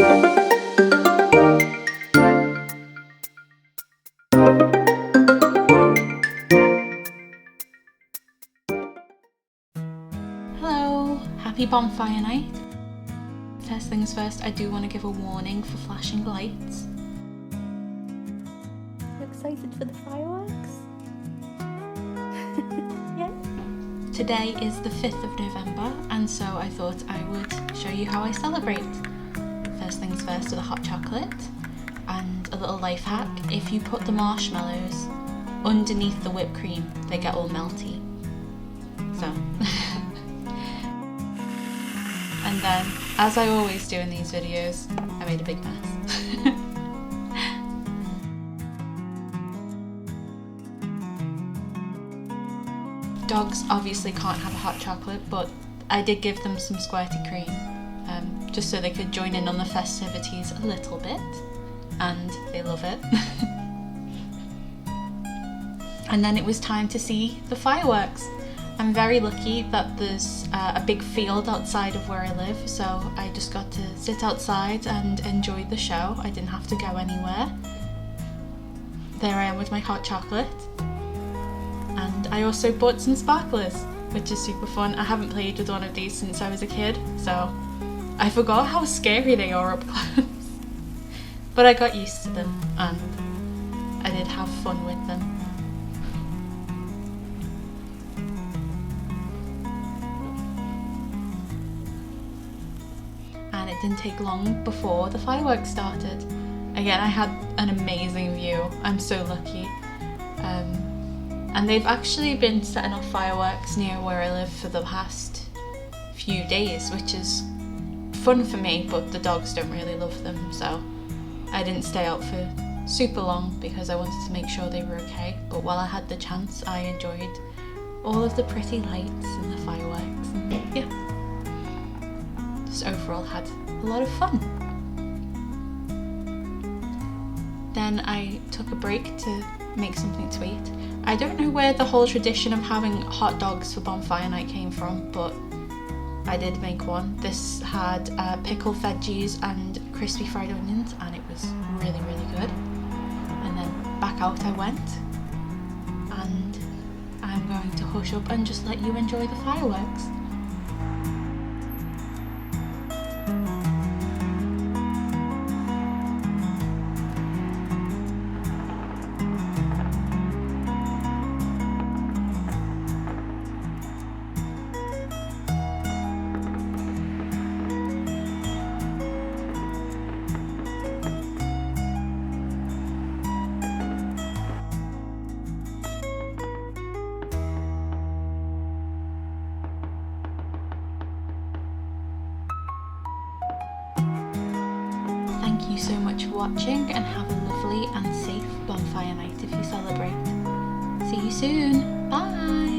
Hello, happy Bonfire Night. First things first, I do want to give a warning for flashing lights. You excited for the fireworks? Yeah. Today is the 5th of November, and so I thought I would show you how I celebrate. First things first with a hot chocolate, and a little life hack: if you put the marshmallows underneath the whipped cream, they get all melty. So. And then, as I always do in these videos, I made a big mess. Dogs obviously can't have a hot chocolate, but I did give them some squirty cream, just so they could join in on the festivities a little bit, and they love it. And then it was time to see the fireworks. I'm very lucky that there's a big field outside of where I live, so I just got to sit outside and enjoy the show. I didn't have to go anywhere. There I am with my hot chocolate. And I also bought some sparklers, which is super fun. I haven't played with one of these since I was a kid, so I forgot how scary they are up close. But I got used to them, and I did have fun with them. And it didn't take long before the fireworks started. Again, I had an amazing view. I'm so lucky. And they've actually been setting off fireworks near where I live for the past few days, which is fun for me, but the dogs don't really love them, so I didn't stay out for super long because I wanted to make sure they were okay. But while I had the chance, I enjoyed all of the pretty lights and the fireworks, and yeah, just overall had a lot of fun. Then I took a break to make something to eat. I don't know where the whole tradition of having hot dogs for Bonfire Night came from, but I did make one. This had pickled veggies and crispy fried onions, and it was really, really good. And then back out I went, and I'm going to hush up and just let you enjoy the fireworks. Thank you so much for watching, and have a lovely and safe Bonfire Night if you celebrate. See you soon. Bye!